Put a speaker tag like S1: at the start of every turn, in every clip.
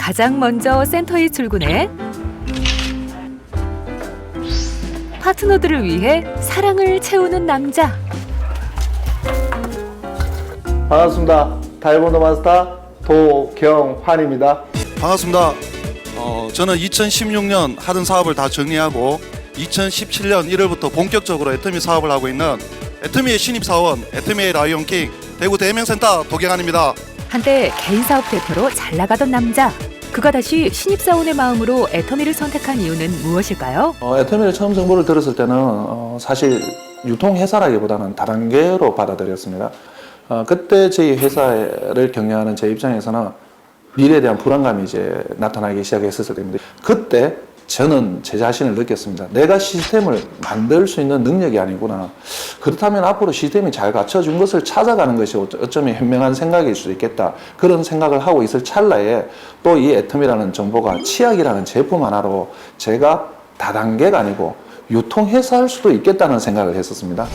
S1: 가장 먼저 센터에 출근해 파트너들을 위해 사랑을 채우는 남자.
S2: 반갑습니다. 타이번도 마스터 도경환입니다.
S3: 반갑습니다. 저는 2016년 하던 사업을 다 정리하고 2017년 1월부터 본격적으로 애터미 사업을 하고 있는 애터미의 신입사원 애터미의 라이온킹 대구 대명센터 도경환입니다.
S1: 한때 개인 사업 대표로 잘 나가던 남자. 그가 다시 신입사원의 마음으로 애터미를 선택한 이유는 무엇일까요?
S2: 애터미를 처음 정보를 들었을 때는 사실 유통회사라기보다는 다단계로 받아들였습니다. 그때 저희 회사를 경영하는 제 입장에서는 미래에 대한 불안감이 이제 나타나기 시작했었을 때입니다. 그때 저는 제 자신을 느꼈습니다. 내가 시스템을 만들 수 있는 능력이 아니구나. 그렇다면 앞으로 시스템이 잘 갖춰준 것을 찾아가는 것이 어쩌면 현명한 생각일 수도 있겠다. 그런 생각을 하고 있을 찰나에 또 이 애터미라는 정보가 치약이라는 제품 하나로 제가 다단계가 아니고 유통회사할 수도 있겠다는 생각을 했었습니다.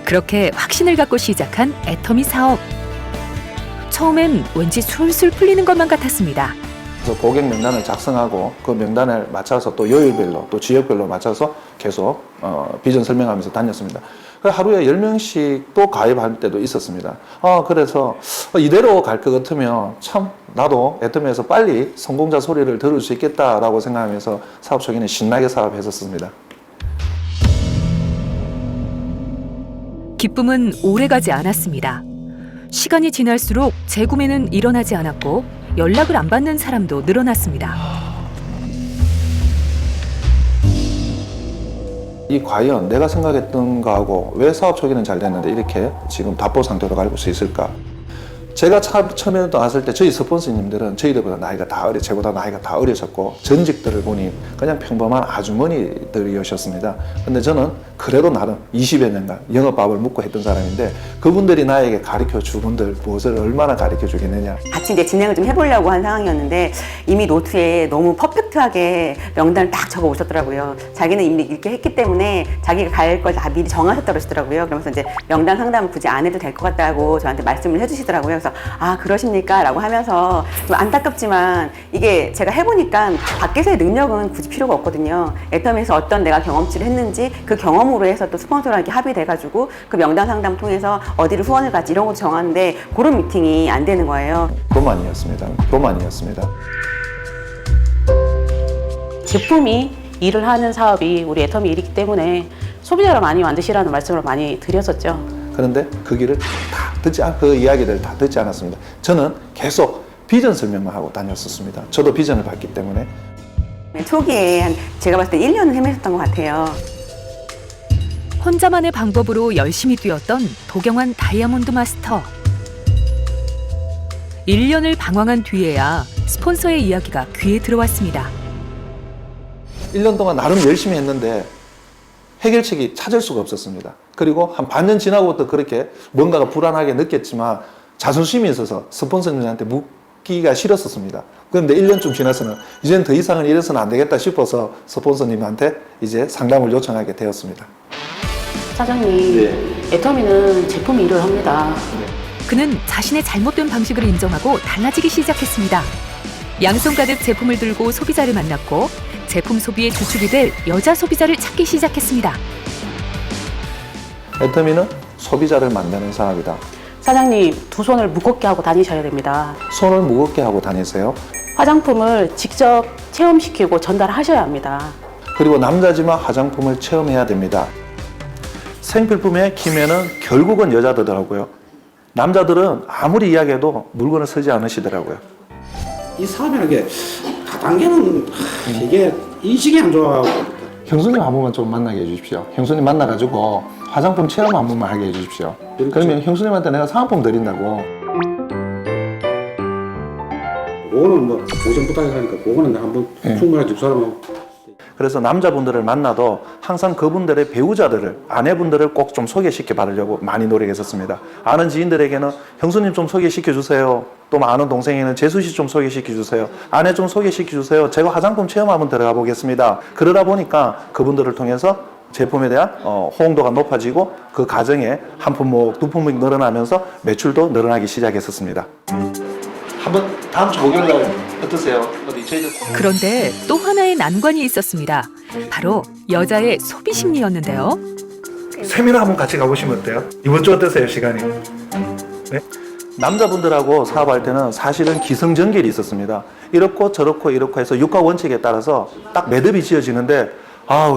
S1: 그렇게 확신을 갖고 시작한 애터미 사업. 처음엔 왠지 술술 풀리는 것만 같았습니다.
S2: 그래서 고객 명단을 작성하고 그 명단을 맞춰서 또 요일별로 또 지역별로 맞춰서 계속 비전 설명하면서 다녔습니다. 하루에 10명씩 또 가입할 때도 있었습니다. 그래서 이대로 갈 것 같으면 참 나도 애터미에서 빨리 성공자 소리를 들을 수 있겠다라고 생각하면서 사업 초기는 신나게 사업했었습니다.
S1: 기쁨은 오래가지 않았습니다. 시간이 지날수록 재구매는 일어나지 않았고 연락을 안 받는 사람도 늘어났습니다.
S2: 이 과연 내가 생각했던 거하고 왜 사업 초기는 잘 됐는데 이렇게 지금 답보 상태로 갈 수 있을까? 제가 처음에 나왔을 때 저희 스폰서님들은 저희들보다 나이가 다 저보다 나이가 다 어리셨고 전직들을 보니 그냥 평범한 아주머니들이셨습니다. 근데 저는 그래도 나름 20여 년간 영업밥을 묵고 했던 사람인데 그분들이 나에게 가르쳐 주분들 무엇을 얼마나 가르쳐 주겠느냐.
S4: 같이 이제 진행을 좀 해보려고 한 상황이었는데 이미 노트에 너무 퍼펙트하게 명단을 딱 적어 오셨더라고요. 자기는 이미 이렇게 했기 때문에 자기가 갈 걸 다 미리 정하셨다고 그러시더라고요. 그러면서 이제 명단 상담을 굳이 안 해도 될 것 같다고 저한테 말씀을 해주시더라고요. 그래서 그러십니까? 라고 하면서 좀 안타깝지만 이게 제가 해보니까 밖에서의 능력은 굳이 필요가 없거든요. 애터미에서 어떤 내가 경험치를 했는지 그 경험으로 해서 또 스폰서랑 이렇게 합의돼가지고 그 명단 상담 통해서 어디를 후원을 갈지 이런 것도 정하는데 그런 미팅이 안 되는 거예요. 교만이었습니다.
S5: 제품이 일을 하는 사업이 우리 애터미 일이기 때문에 소비자를 많이 만드시라는 말씀을 많이 드렸었죠.
S2: 그런데 그 길을 그 이야기를 다 듣지 않았습니다. 저는 계속 비전 설명만 하고 다녔었습니다. 저도 비전을 봤기 때문에.
S4: 초기에 제가 봤을 때 1년은 헤매셨던 것 같아요.
S1: 혼자만의 방법으로 열심히 뛰었던 도경환 다이아몬드 마스터. 1년을 방황한 뒤에야 스폰서의 이야기가 귀에 들어왔습니다.
S2: 1년 동안 나름 열심히 했는데 해결책이 찾을 수가 없었습니다. 그리고 한 반년 지나고부터 그렇게 뭔가가 불안하게 느꼈지만 자존심이 있어서 스폰서님한테 묻기가 싫었었습니다. 그런데 1년쯤 지나서는 이제는 더 이상은 이래서는 안 되겠다 싶어서 스폰서님한테 이제 상담을 요청하게 되었습니다.
S5: 사장님, 애터미는 제품 일을 합니다.
S1: 그는 자신의 잘못된 방식을 인정하고 달라지기 시작했습니다. 양손 가득 제품을 들고 소비자를 만났고 제품 소비의 주축이 될 여자 소비자를 찾기 시작했습니다.
S2: 애터미는 소비자를 만드는 사업이다.
S5: 사장님, 두 손을 무겁게 하고 다니셔야 됩니다.
S2: 손을 무겁게 하고 다니세요.
S5: 화장품을 직접 체험시키고 전달하셔야 합니다.
S2: 그리고 남자지만 화장품을 체험해야 됩니다. 생필품의 키면은 결국은 여자더라고요. 남자들은 아무리 이야기해도 물건을 쓰지 않으시더라고요.
S6: 이 사업이라는 게 다단계는 이게 인식이 안 좋아하고.
S2: 형수님 한 번만 좀 만나게 해주십시오. 형수님 만나가지고 화장품 체험 한 번만 하게 해주십시오. 그러면 형수님한테 내가 사은품 드린다고.
S6: 그거는 뭐 오전 부탁하니까 그거는 한번 충분하지 그 사람은.
S2: 그래서 남자분들을 만나도 항상 그분들의 배우자들을, 아내분들을 꼭 좀 소개시켜 받으려고 많이 노력했었습니다. 아는 지인들에게는 형수님 좀 소개시켜 주세요. 또 아는 동생에는 재수 씨 좀 소개시켜 주세요. 아내 좀 소개시켜 주세요. 제가 화장품 체험 한번 들어가 보겠습니다. 그러다 보니까 그분들을 통해서 제품에 대한 호응도가 높아지고 그 가정에 한 품목, 두 품목 늘어나면서 매출도 늘어나기 시작했었습니다. 한번 다음 주 목요일 날 어떠세요? 어디 저희들
S1: 그런데 또 하나의 난관이 있었습니다. 바로 여자의 소비 심리였는데요.
S2: 세미나 한번 같이 가보시면 어때요? 이번 주 어떠세요, 시간이? 네? 남자분들하고 사업할 때는 사실은 기승전결이 있었습니다. 이렇고 저렇고 이렇고 해서 육가 원칙에 따라서 딱 매듭이 지어지는데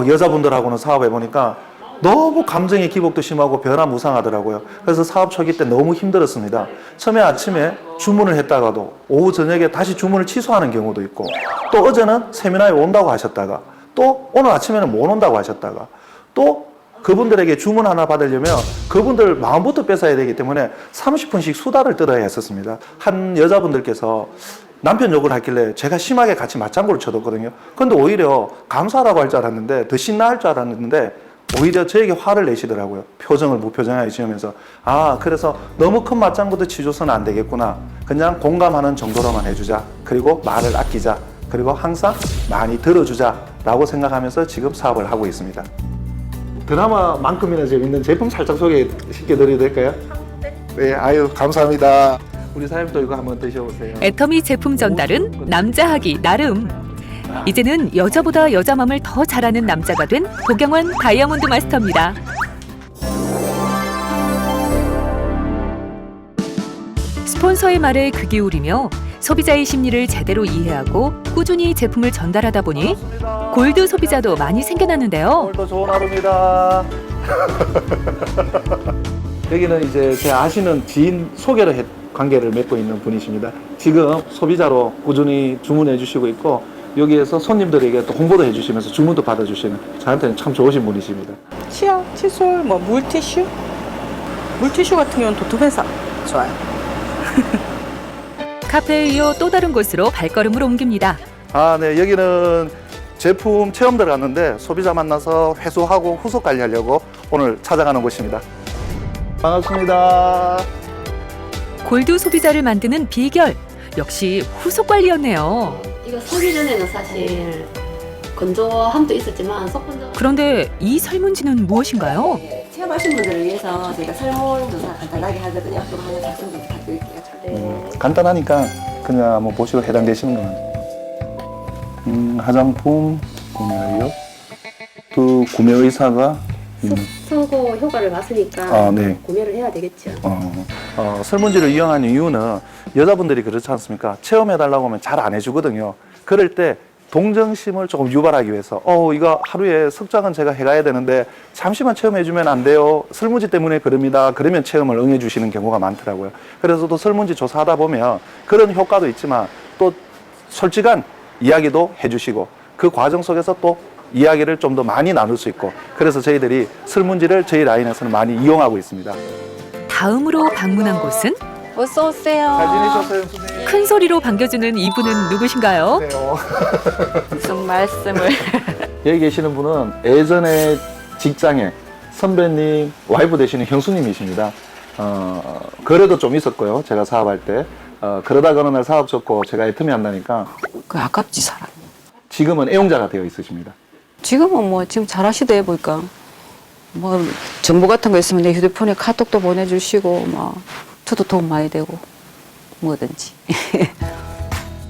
S2: 여자분들하고는 사업해 보니까 너무 감정의 기복도 심하고 변화무쌍하더라고요. 그래서 사업 초기 때 너무 힘들었습니다. 처음에 아침에 주문을 했다가도 오후 저녁에 다시 주문을 취소하는 경우도 있고, 또 어제는 세미나에 온다고 하셨다가 또 오늘 아침에는 못 온다고 하셨다가 또 그분들에게 주문 하나 받으려면 그분들 마음부터 뺏어야 되기 때문에 30분씩 수다를 떨어야 했었습니다. 한 여자분들께서 남편 욕을 하길래 제가 심하게 같이 맞장구를 쳐뒀거든요. 근데 오히려 감사하다고 할 줄 알았는데, 더 신나할 줄 알았는데 오히려 저에게 화를 내시더라고요. 표정을 무표정하게 지으면서 그래서 너무 큰 맞장구도 치줘서는 안 되겠구나. 그냥 공감하는 정도로만 해주자. 그리고 말을 아끼자. 그리고 항상 많이 들어주자 라고 생각하면서 지금 사업을 하고 있습니다. 드라마만큼이나 재밌는 제품 살짝 소개시켜드려도 될까요? 네, 아유 감사합니다. 우리 사장님도 이거 한번 드셔보세요.
S1: 애터미 제품 전달은 남자 하기 나름. 이제는 여자보다 여자 맘을 더 잘하는 남자가 된 도경원 다이아몬드 마스터입니다. 스폰서의 말에 귀 기울이며 소비자의 심리를 제대로 이해하고 꾸준히 제품을 전달하다 보니 골드 소비자도 많이 생겨났는데요.
S2: 오늘도 좋은 하루입니다. 여기는 이제 제 아시는 지인 소개로 관계를 맺고 있는 분이십니다. 지금 소비자로 꾸준히 주문해 주시고 있고, 여기에서 손님들에게 또 홍보도 해주시면서 주문도 받아주시는, 저한테는 참 좋으신 분이십니다.
S7: 치약, 칫솔, 물티슈? 물티슈 같은 경우는 도톰회사 좋아요.
S1: 카페에 이어 또 다른 곳으로 발걸음을 옮깁니다.
S2: 네, 여기는 제품 체험들 갔는데 소비자 만나서 회수하고 후속 관리하려고 오늘 찾아가는 곳입니다. 반갑습니다.
S1: 골드 소비자를 만드는 비결 역시 후속 관리였네요.
S8: 이거 사기 전에는 사실 건조함도 있었지만 속건조.
S1: 그런데 이 설문지는 무엇인가요?
S8: 체험하신 분들을 위해서 저희가 설문조사 간단하게 하거든요. 좀 하나 작성 좀 부탁드릴게요. 네.
S2: 간단하니까 그냥 한번 보시고 해당되시는 거는 화장품 구매 완료, 또 구매 의사가
S8: 선고 효과를 봤으니까
S2: 네.
S8: 구매를 해야 되겠죠.
S2: 설문지를 이용하는 이유는 여자분들이 그렇지 않습니까? 체험해달라고 하면 잘 안 해주거든요. 그럴 때 동정심을 조금 유발하기 위해서 이거 하루에 석장은 제가 해가야 되는데 잠시만 체험해주면 안 돼요. 설문지 때문에 그럽니다. 그러면 체험을 응해주시는 경우가 많더라고요. 그래서 또 설문지 조사하다 보면 그런 효과도 있지만 또 솔직한 이야기도 해주시고 그 과정 속에서 또 이야기를 좀 더 많이 나눌 수 있고, 그래서 저희들이 설문지를 저희 라인에서는 많이 이용하고 있습니다.
S1: 다음으로 방문한 곳은
S7: 어서 오세요.
S2: 잘 지내셨어요, 선생님?
S1: 큰 소리로 반겨주는 이분은 누구신가요?
S7: 무슨 말씀을.
S2: 여기 계시는 분은 예전에 직장에 선배님, 와이프 되시는 형수님이십니다. 거래도 좀 있었고요, 제가 사업할 때. 그러다가 어느 날 사업 접고 제가 애터미 한다니까
S7: 그 아깝지 사람.
S2: 지금은 애용자가 되어 있으십니다.
S7: 지금은 지금 잘하시대 보니까 정보 같은 거 있으면 내 휴대폰에 카톡도 보내주시고 저도 도움 많이 되고 뭐든지.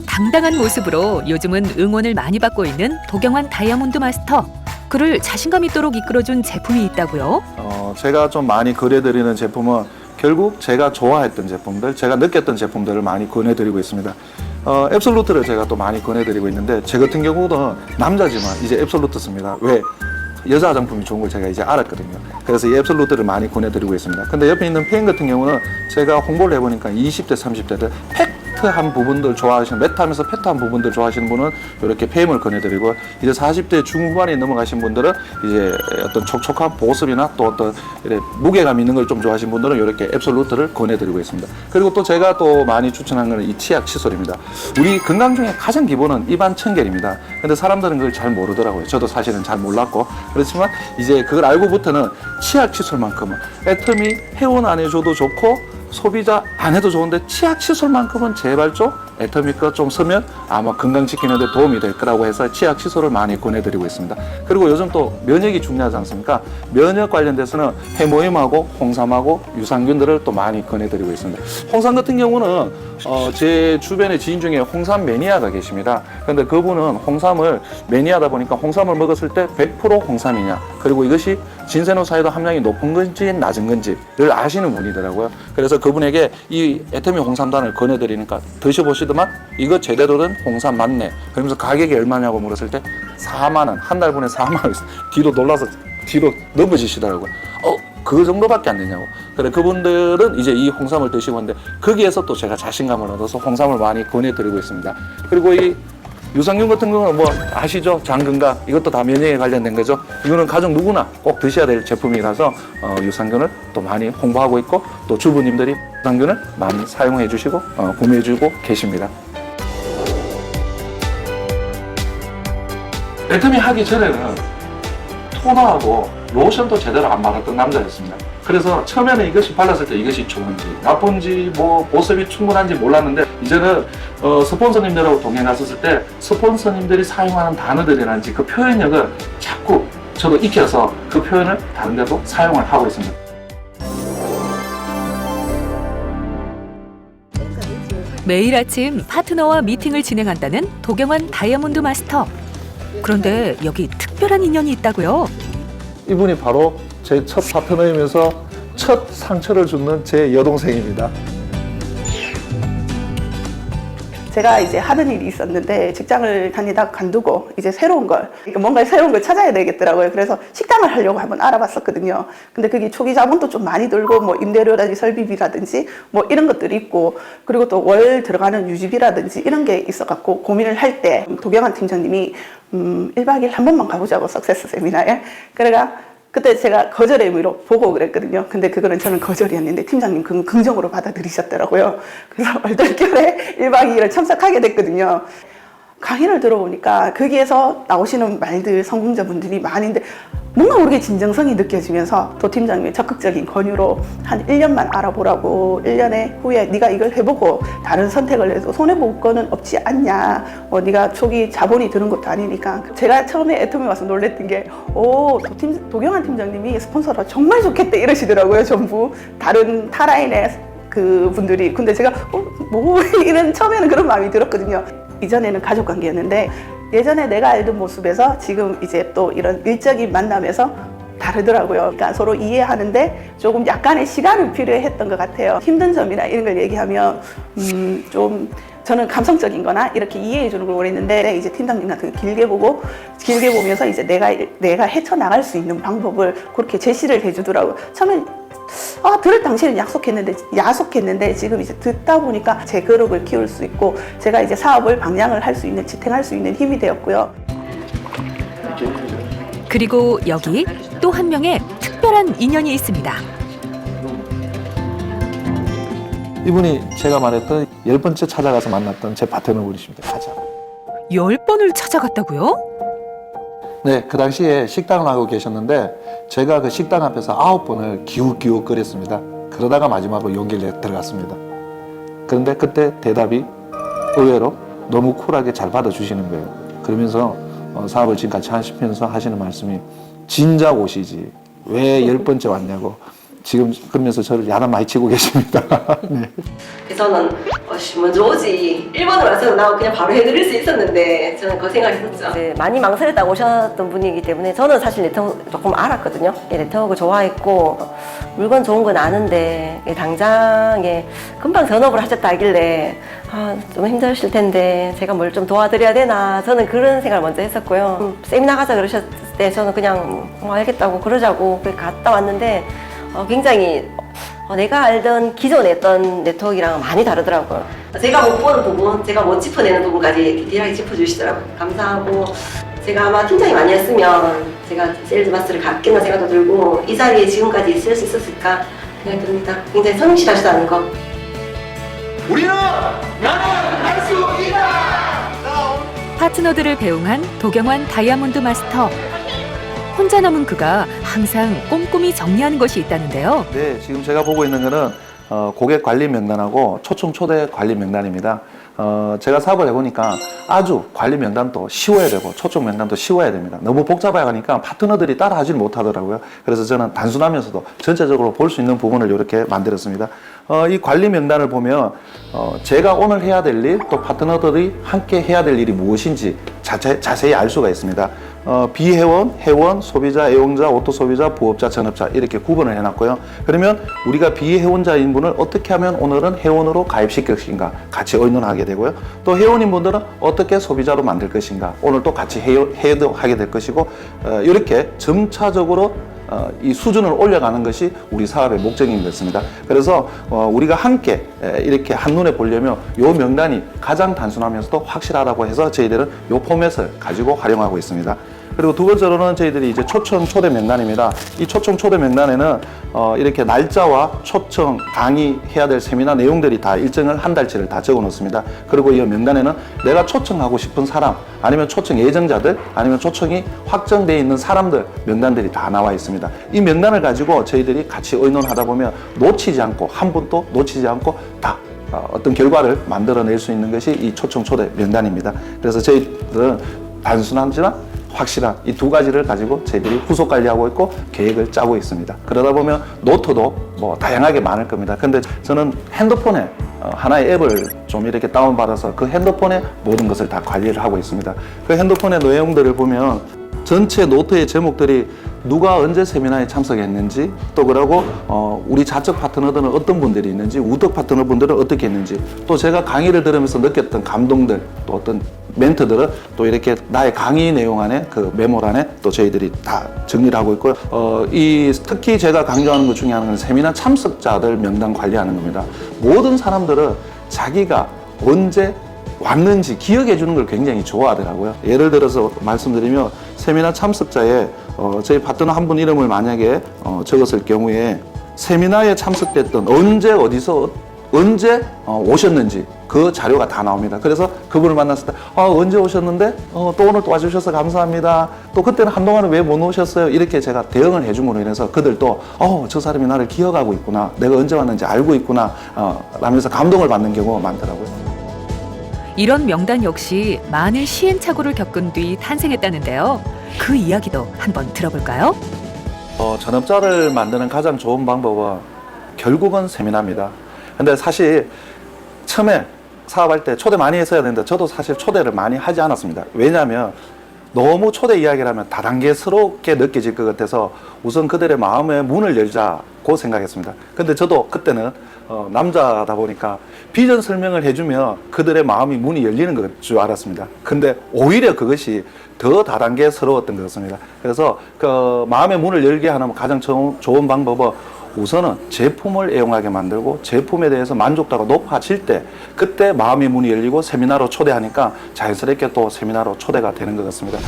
S1: 당당한 모습으로 요즘은 응원을 많이 받고 있는 도경환 다이아몬드 마스터. 그를 자신감 있도록 이끌어준 제품이 있다고요?
S2: 제가 좀 많이 거래드리는 제품은 결국 제가 좋아했던 제품들, 제가 느꼈던 제품들을 많이 권해드리고 있습니다. 앱솔루트를 제가 또 많이 권해드리고 있는데, 제 같은 경우는 남자지만 이제 앱솔루트 씁니다. 왜? 여자 화장품이 좋은 걸 제가 이제 알았거든요. 그래서 이 앱솔루트를 많이 권해드리고 있습니다. 근데 옆에 있는 페인 같은 경우는 제가 홍보를 해보니까 20대, 30대들 팩트한 부분들 좋아하시는, 매트하면서 팩트한 부분들 좋아하시는 분은 이렇게 페임을 권해드리고, 이제 40대 중후반에 넘어가신 분들은 이제 어떤 촉촉한 보습이나 또 어떤 이렇게 무게감 있는 걸 좀 좋아하시는 분들은 이렇게 앱솔루트를 권해드리고 있습니다. 그리고 또 제가 또 많이 추천한 거는 이 치약 칫솔입니다. 우리 건강 중에 가장 기본은 입안 청결입니다. 근데 사람들은 그걸 잘 모르더라고요. 저도 사실은 잘 몰랐고, 그렇지만 이제 그걸 알고부터는 치약 칫솔만큼은 애터미 회원 안 해줘도 좋고 소비자 안 해도 좋은데 치약 칫솔만큼은 제발 좀 애터미 거 좀 쓰면 아마 건강 지키는데 도움이 될 거라고 해서 치약 칫솔을 많이 권해드리고 있습니다. 그리고 요즘 또 면역이 중요하지 않습니까? 면역 관련돼서는 해모임하고 홍삼하고 유산균들을 또 많이 권해드리고 있습니다. 홍삼 같은 경우는 제 주변에 지인 중에 홍삼 매니아가 계십니다. 그런데 그분은 홍삼을 매니아다 보니까 홍삼을 먹었을 때 100% 홍삼이냐, 그리고 이것이 진세노사이드 함량이 높은 건지 낮은 건지를 아시는 분이더라고요. 그래서 그분에게 이 애터미 홍삼단을 권해드리니까 드셔보시더만 이거 제대로 된 홍삼 맞네. 그러면서 가격이 얼마냐고 물었을 때 4만 원, 한 달분에 4만 원. 뒤로 놀라서 뒤로 넘어지시더라고요. 그 정도밖에 안 되냐고. 그래, 그분들은 이제 이 홍삼을 드시고 있는데 거기에서 또 제가 자신감을 얻어서 홍삼을 많이 권해드리고 있습니다. 그리고 이 유산균 같은 경우는 뭐 아시죠? 장건강, 이것도 다 면역에 관련된 거죠. 이거는 가족 누구나 꼭 드셔야 될 제품이라서 유산균을 또 많이 홍보하고 있고, 또 주부님들이 유산균을 많이 사용해 주시고 구매해 주고 계십니다. 애터미 하기 전에는 토너하고 로션도 제대로 안 바랐던 남자였습니다. 그래서 처음에는 이것이 발랐을 때 이것이 좋은지 나쁜지 뭐 모습이 충분한지 몰랐는데, 이제는 스폰서님들하고 동행 갔었을 때 스폰서님들이 사용하는 단어들이라든지 그 표현력을 자꾸 저도 익혀서 그 표현을 다른 데도 사용을 하고 있습니다.
S1: 매일 아침 파트너와 미팅을 진행한다는 도경환 다이아몬드 마스터. 그런데 여기 특별한 인연이 있다고요?
S2: 이분이 바로 제 첫 파트너이면서 첫 상처를 주는 제 여동생입니다.
S9: 제가 이제 하는 일이 있었는데 직장을 다니다 관두고 이제 새로운 걸, 그러니까 뭔가 새로운 걸 찾아야 되겠더라고요. 그래서 식당을 하려고 한번 알아봤었거든요. 근데 그게 초기 자본도 좀 많이 들고 뭐 임대료라든지 설비비라든지 뭐 이런 것들이 있고, 그리고 또 월 들어가는 유지비라든지 이런 게 있어갖고 고민을 할 때 도경환 팀장님이 1박 2일 한 번만 가보자고, 석세스 세미나에. 그래가 그때 제가 거절의 의미로 보고 그랬거든요. 근데 그거는 저는 거절이었는데 팀장님 그건 긍정으로 받아들이셨더라고요. 그래서 얼떨결에 1박 2일을 참석하게 됐거든요. 강의를 들어보니까 거기에서 나오시는 말들, 성공자분들이 많은데 뭔가 모르게 진정성이 느껴지면서 도 팀장님의 적극적인 권유로 한 1년만 알아보라고, 1년에 후에 네가 이걸 해보고 다른 선택을 해도 손해볼 거는 없지 않냐, 네가 초기 자본이 드는 것도 아니니까. 제가 처음에 애터미 와서 놀랬던 게 도경환 팀장님이 스폰서라 정말 좋겠다 이러시더라고요. 전부 다른 타라인의 그 분들이. 근데 제가 이런 처음에는 그런 마음이 들었거든요. 이전에는 가족 관계였는데 예전에 내가 알던 모습에서 지금 이제 또 이런 일적인 만남에서 다르더라고요. 그러니까 서로 이해하는데 조금 약간의 시간이 필요했던 것 같아요. 힘든 점이나 이런 걸 얘기하면 좀 저는 감성적인 거나 이렇게 이해해 주는 걸 원했는데, 이제 팀장님 같은 거 길게 보면서 이제 내가 헤쳐나갈 수 있는 방법을 그렇게 제시를 해주더라고요. 처음엔 들을 당시에는 야속했는데 지금 이제 듣다 보니까 제 그룹을 키울 수 있고 제가 이제 사업을 방향을 할 수 있는, 지탱할 수 있는 힘이 되었고요.
S1: 그리고 여기 또 한 명의 특별한 인연이 있습니다.
S2: 이분이 제가 말했던 10번째 찾아가서 만났던 제 파트너분이십니다. 가장.
S1: 10번을 찾아갔다고요?
S2: 네, 그 당시에 식당을 하고 계셨는데 제가 그 식당 앞에서 9번을 기웃기웃 거렸습니다. 그러다가 마지막으로 용기를 내 들어갔습니다. 그런데 그때 대답이 의외로 너무 쿨하게 잘 받아주시는 거예요. 그러면서 사업을 지금 같이 하시면서 하시는 말씀이 진작 오시지 왜 10번째 왔냐고, 지금 그러면서 저를 야단 많이 치고 계십니다. 네.
S8: 그래서는 먼저 오지, 1번으로 와서 나 그냥 바로 해드릴 수 있었는데 저는 그 생각했었죠. 네, 많이 망설였다 오셨던 분이기 때문에 저는 사실 네트워크 조금 알았거든요. 네트워크 좋아했고 물건 좋은 건 아는데 당장에 금방 전업을 하셨다 하길래 좀 힘드실 텐데 제가 뭘 좀 도와드려야 되나, 저는 그런 생각을 먼저 했었고요. 세미나 가자 그러셨을 때 저는 그냥 알겠다고 그러자고 갔다 왔는데 굉장히 내가 알던 기존에 했던 네트워크랑 많이 다르더라고요. 제가 못 보는 부분, 제가 못 짚어내는 부분까지 디테일하게 짚어주시더라고요. 감사하고, 제가 아마 팀장님 아니었으면 제가 세일즈 마스터를 갔겠나 생각도 들고 이 자리에 지금까지 있을 수 있었을까 생각이 듭니다. 굉장히 성실하시다는 거.
S3: 우리는 나는 할 수 있다.
S1: 파트너들을 배웅한 도경환 다이아몬드 마스터. 혼자 남은 그가 항상 꼼꼼히 정리하는 것이 있다는데요.
S2: 네, 지금 제가 보고 있는 거는 고객 관리 명단하고 초청 초대 관리 명단입니다. 제가 사업을 해보니까 아주 관리 명단도 쉬워야 되고 초청 명단도 쉬워야 됩니다. 너무 복잡하게 하니까 파트너들이 따라하지를 못하더라고요. 그래서 저는 단순하면서도 전체적으로 볼 수 있는 부분을 이렇게 만들었습니다. 이 관리 명단을 보면 제가 오늘 해야 될 일, 또 파트너들이 함께 해야 될 일이 무엇인지 자세히 알 수가 있습니다. 비회원, 회원, 소비자, 애용자, 오토소비자, 부업자, 전업자 이렇게 구분을 해놨고요. 그러면 우리가 비회원자인 분을 어떻게 하면 오늘은 회원으로 가입시킬 것인가 같이 의논하게 되고요. 또 회원인 분들은 어떻게 소비자로 만들 것인가 오늘 또 같이 하게 될 것이고 이렇게 점차적으로 이 수준을 올려가는 것이 우리 사업의 목적인 것입니다. 그래서 우리가 함께 이렇게 한눈에 보려면 이 명단이 가장 단순하면서도 확실하다고 해서 저희들은 이 포맷을 가지고 활용하고 있습니다. 그리고 두 번째로는 저희들이 이제 초청 초대 명단입니다. 이 초청 초대 명단에는 이렇게 날짜와 초청 강의해야 될 세미나 내용들이 다 일정을 한 달치를 다 적어 놓습니다. 그리고 이 명단에는 내가 초청하고 싶은 사람, 아니면 초청 예정자들, 아니면 초청이 확정되어 있는 사람들 명단들이 다 나와 있습니다. 이 명단을 가지고 저희들이 같이 의논하다 보면 놓치지 않고 한 분도 놓치지 않고 다 어떤 결과를 만들어낼 수 있는 것이 이 초청 초대 명단입니다. 그래서 저희들은 단순하지만 확실한 이 두 가지를 가지고 저희들이 후속 관리하고 있고 계획을 짜고 있습니다. 그러다 보면 노트도 뭐 다양하게 많을 겁니다. 근데 저는 핸드폰에 하나의 앱을 좀 이렇게 다운받아서 그 핸드폰에 모든 것을 다 관리를 하고 있습니다. 그 핸드폰의 내용들을 보면 전체 노트의 제목들이 누가 언제 세미나에 참석했는지, 또 그러고 우리 자적 파트너들은 어떤 분들이 있는지, 우덕 파트너분들은 어떻게 했는지, 또 제가 강의를 들으면서 느꼈던 감동들, 또 어떤 멘트들은 또 이렇게 나의 강의 내용 안에 그 메모란에 또 저희들이 다 정리를 하고 있고요. 특히 제가 강조하는 것 중에 하나는 세미나 참석자들 명단 관리하는 겁니다. 모든 사람들은 자기가 언제 왔는지 기억해 주는 걸 굉장히 좋아하더라고요. 예를 들어서 말씀드리면 세미나 참석자에 저희 파트너 한 분 이름을 만약에 적었을 경우에 세미나에 참석됐던 언제 어디서 언제 오셨는지 그 자료가 다 나옵니다. 그래서 그분을 만났을 때 언제 오셨는데 또 오늘 또 와주셔서 감사합니다. 또 그때는 한동안은 왜 못 오셨어요? 이렇게 제가 대응을 해줌으로 인해서 그들도 저 사람이 나를 기억하고 있구나, 내가 언제 왔는지 알고 있구나 라면서 감동을 받는 경우가 많더라고요.
S1: 이런 명단 역시 많은 시행착오를 겪은 뒤 탄생했다는데요. 그 이야기도 한번 들어볼까요?
S2: 전업자를 만드는 가장 좋은 방법은 결국은 세미나입니다. 근데 사실 처음에 사업할 때 초대 많이 했어야 되는데 저도 사실 초대를 많이 하지 않았습니다. 왜냐하면 너무 초대 이야기를 하면 다단계스럽게 느껴질 것 같아서 우선 그들의 마음의 문을 열자고 생각했습니다. 근데 저도 그때는 남자다 보니까 비전 설명을 해주면 그들의 마음이 문이 열리는 것 줄 알았습니다. 근데 오히려 그것이 더 다단계스러웠던 것 같습니다. 그래서 그 마음의 문을 열게 하는 가장 좋은 방법은 우선은 제품을 애용하게 만들고 제품에 대해서 만족도가 높아질 때 그때 마음의 문이 열리고 세미나로 초대하니까 자연스럽게 또 세미나로 초대가 되는 것 같습니다.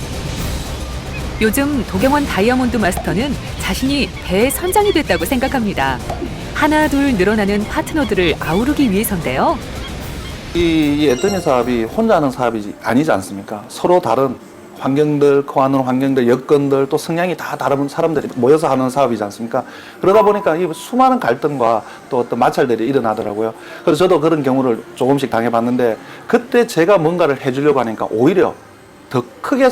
S1: 요즘 도경원 다이아몬드 마스터는 자신이 배의 선장이 됐다고 생각합니다. 하나 둘 늘어나는 파트너들을 아우르기 위해서인데요.
S2: 이 애터미 사업이 혼자 하는 사업이 아니지 않습니까? 서로 다른 환경들, 거하는 환경들, 여건들, 또 성향이 다 다른 사람들이 모여서 하는 사업이지 않습니까? 그러다 보니까 이 수많은 갈등과 또 어떤 마찰들이 일어나더라고요. 그래서 저도 그런 경우를 조금씩 당해봤는데 그때 제가 뭔가를 해주려고 하니까 오히려 더 크게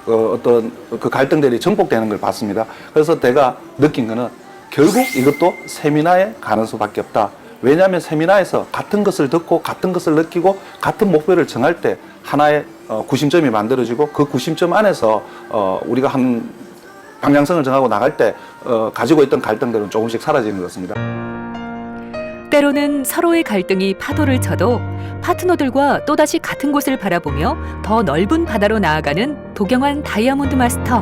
S2: 어떤 그 갈등들이 전복되는 걸 봤습니다. 그래서 제가 느낀 거는 결국 이것도 세미나에 가는 수밖에 없다. 왜냐하면 세미나에서 같은 것을 듣고 같은 것을 느끼고 같은 목표를 정할 때 하나의 구심점이 만들어지고 그 구심점 안에서 우리가 한 방향성을 정하고 나갈 때 가지고 있던 갈등들은 조금씩 사라지는 것 같습니다.
S1: 때로는 서로의 갈등이 파도를 쳐도 파트너들과 또다시 같은 곳을 바라보며 더 넓은 바다로 나아가는 도경원 다이아몬드 마스터.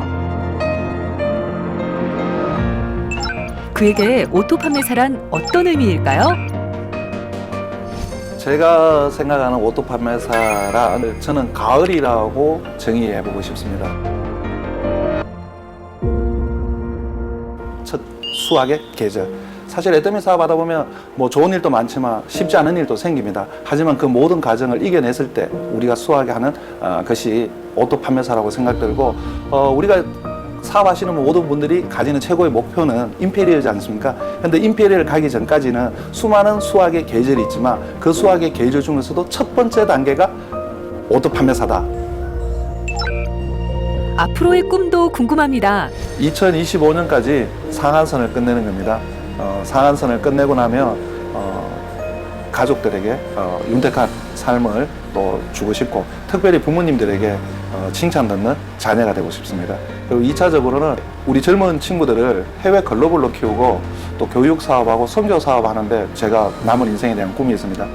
S1: 그에게 오토 판매사란 어떤 의미일까요?
S2: 제가 생각하는 오토 판매사란 저는 가을이라고 정의해보고 싶습니다. 첫 수확의 계절. 사실 애터미 사업 하다 보면 뭐 좋은 일도 많지만 쉽지 않은 일도 생깁니다. 하지만 그 모든 과정을 이겨냈을 때 우리가 수확하는 것이 오토 판매사라고 생각들고 우리가 사업하시는 모든 분들이 가지는 최고의 목표는 임페리얼이지 않습니까? 근데 임페리얼 가기 전까지는 수많은 수학의 계절이 있지만 그 수학의 계절 중에서도 첫 번째 단계가 오토 판매사다.
S1: 앞으로의 꿈도 궁금합니다.
S2: 2025년까지 상한선을 끝내는 겁니다. 상한선을 끝내고 나면 가족들에게 윤택한 삶을 또 주고 싶고 특별히 부모님들에게 칭찬 듣는 자녀가 되고 싶습니다. 그리고 2차적으로는 우리 젊은 친구들을 해외 글로벌로 키우고 또 교육 사업하고 선교 사업하는데 제가 남은 인생에 대한 꿈이 있습니다.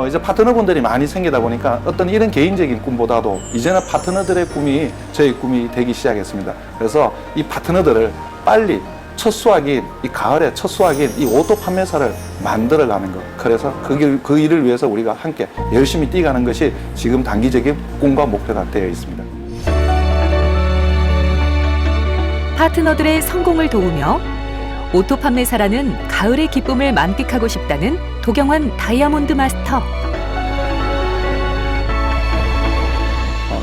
S2: 이제 파트너분들이 많이 생기다 보니까 어떤 이런 개인적인 꿈보다도 이제는 파트너들의 꿈이 저의 꿈이 되기 시작했습니다. 그래서 이 파트너들을 빨리 첫 수확인 이 가을에 첫 수확인 이 오토 판매사를 만들어가는 것. 그래서 그 일을 위해서 우리가 함께 열심히 뛰어가는 것이 지금 단기적인 꿈과 목표가 되어 있습니다.
S1: 파트너들의 성공을 도우며 오토 판매사라는 가을의 기쁨을 만끽하고 싶다는 도경환 다이아몬드 마스터.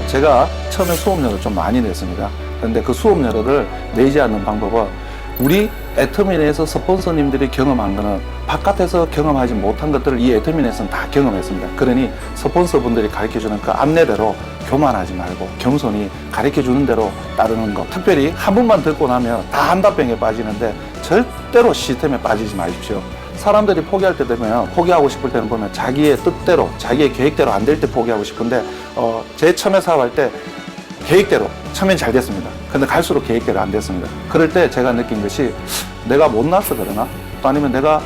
S2: 제가 처음에 수업료를 좀 많이 냈습니다. 그런데 그 수업료를 내지 않는 방법은 우리 애터미에서 스폰서님들이 경험한 거는 바깥에서 경험하지 못한 것들을 이 애터미에서는 다 경험했습니다. 그러니 스폰서분들이 가르쳐주는 그 안내대로 교만하지 말고 겸손히 가르쳐주는 대로 따르는 것. 특별히 한 번만 듣고 나면 다 한다병에 빠지는데 절대로 시스템에 빠지지 마십시오. 사람들이 포기할 때 되면 포기하고 싶을 때는 보면 자기의 뜻대로 자기의 계획대로 안 될 때 포기하고 싶은데 제 처음에 사업할 때 계획대로 처음엔 잘 됐습니다. 근데 갈수록 계획대로 안 됐습니다. 그럴 때 제가 느낀 것이 내가 못나서 그러나 또 아니면 내가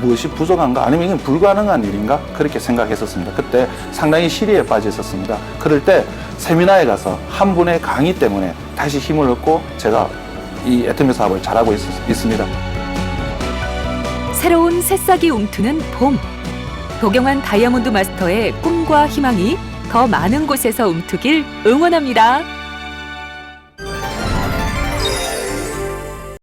S2: 무엇이 부족한가 아니면 이건 불가능한 일인가 그렇게 생각했었습니다. 그때 상당히 시리에 빠져 있었습니다. 그럴 때 세미나에 가서 한 분의 강의 때문에 다시 힘을 얻고 제가 이 애터미 사업을 잘하고 있습니다.
S1: 새로운 새싹이 움트는 봄. 도경환 다이아몬드 마스터의 꿈과 희망이 더 많은 곳에서 움트길 응원합니다.